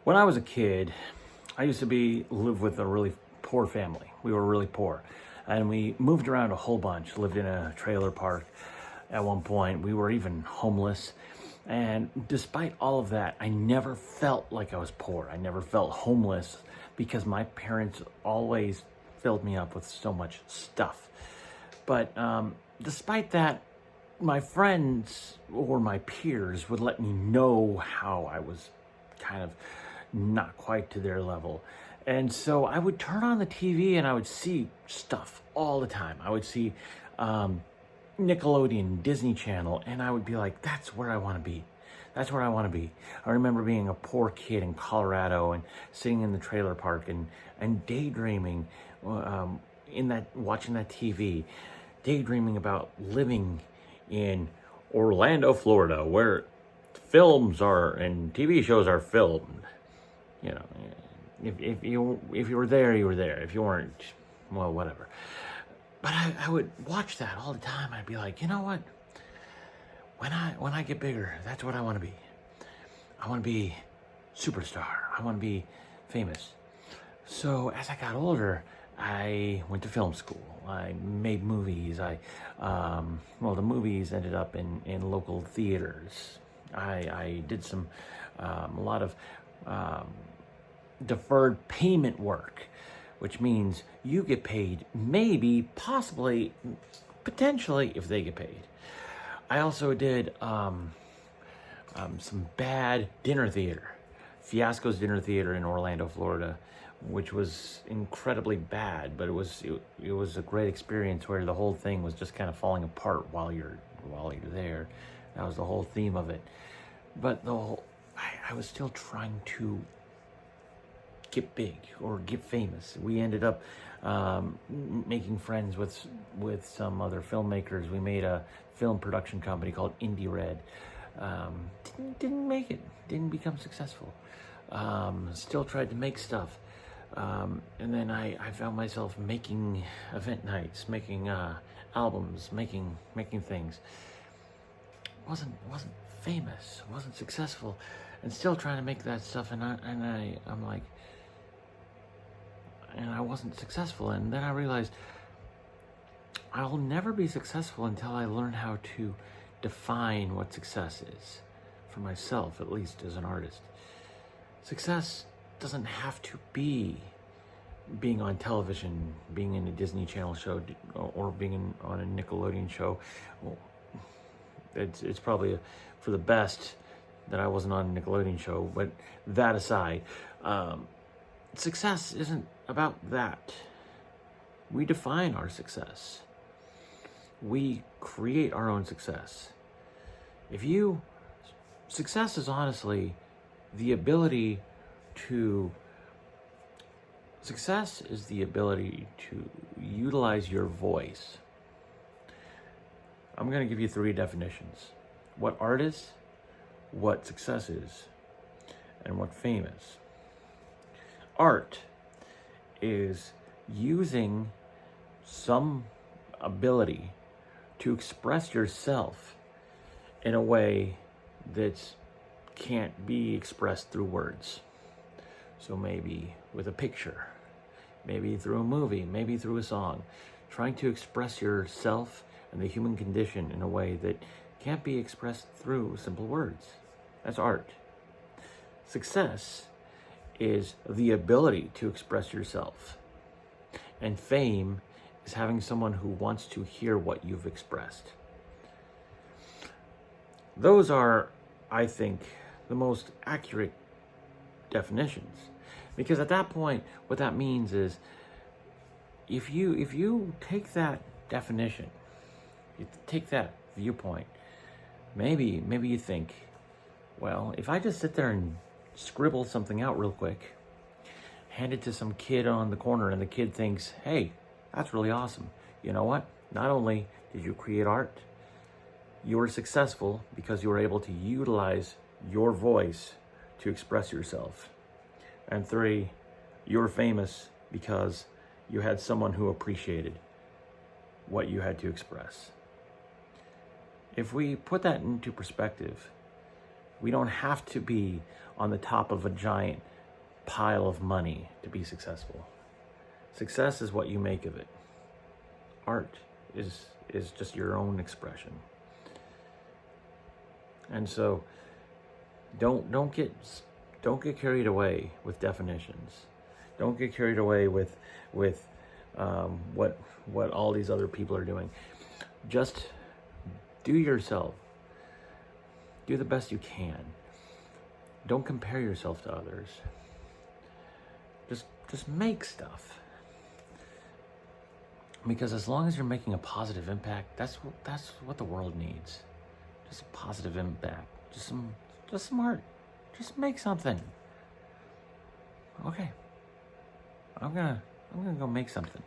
When I was a kid, I used to live with a really poor family. We were really poor. And we moved around a whole bunch, lived in a trailer park at one point. We were even homeless. And despite all of that, I never felt like I was poor. I never felt homeless because my parents always filled me up with so much stuff. But despite that, my friends or my peers would let me know how I was kind of not quite to their level. And so I would turn on the TV and I would see stuff all the time. I would see Nickelodeon, Disney Channel, and I would be like, that's where I want to be. That's where I want to be. I remember being a poor kid in Colorado and sitting in the trailer park and daydreaming, watching that TV, daydreaming about living in Orlando, Florida, where films are and TV shows are filmed. You know, if you were there, you were there. If you weren't, well, whatever. But I would watch that all the time. I'd be like, you know what? When I get bigger, that's what I want to be. I want to be superstar. I want to be famous. So as I got older, I went to film school. I made movies. The movies ended up in local theaters. I did a lot of deferred payment work, which means you get paid maybe, possibly, potentially if they get paid. I also did some bad dinner theater, Fiasco's Dinner Theater in Orlando, Florida, which was incredibly bad, but it was a great experience where the whole thing was just kind of falling apart while you're there. That was the whole theme of it. But I was still trying to get big or get famous. We ended up making friends with some other filmmakers. We made a film production company called Indie Red. Didn't make it. Didn't become successful. Still tried to make stuff. And then I found myself making event nights, making albums, making things. Wasn't famous, wasn't successful, and still trying to make that stuff. And I'm like, and I wasn't successful. And then I realized I'll never be successful until I learn how to define what success is for myself, at least as an artist. Success doesn't have to be being on television, being in a Disney Channel show, or being on a Nickelodeon show. It's probably for the best that I wasn't on a Nickelodeon show, but that aside, success isn't about that. We define our success. We create our own success. Success is honestly the ability to utilize your voice. I'm going to give you 3 definitions. What art is, what success is, and what fame is. Art is using some ability to express yourself in a way that can't be expressed through words. So maybe with a picture, maybe through a movie, maybe through a song, trying to express yourself and the human condition in a way that can't be expressed through simple words. That's art. Success is the ability to express yourself. And fame is having someone who wants to hear what you've expressed. Those are, I think, the most accurate definitions. Because at that point, what that means is, if you take that definition, you take that viewpoint, maybe you think, well, if I just sit there and scribble something out real quick, hand it to some kid on the corner, and the kid thinks, hey, that's really awesome. You know what? Not only did you create art, you were successful because you were able to utilize your voice to express yourself. And 3, you were famous because you had someone who appreciated what you had to express. If we put that into perspective, we don't have to be on the top of a giant pile of money to be successful. Success is what you make of it. Art is just your own expression. And so don't get carried away with definitions. Don't get carried away with what all these other people are doing. Just do yourself. Do the best you can. Don't compare yourself to others. Just make stuff. Because as long as you're making a positive impact, that's what the world needs. Just a positive impact. Just some art. Just make something. Okay. I'm gonna go make something.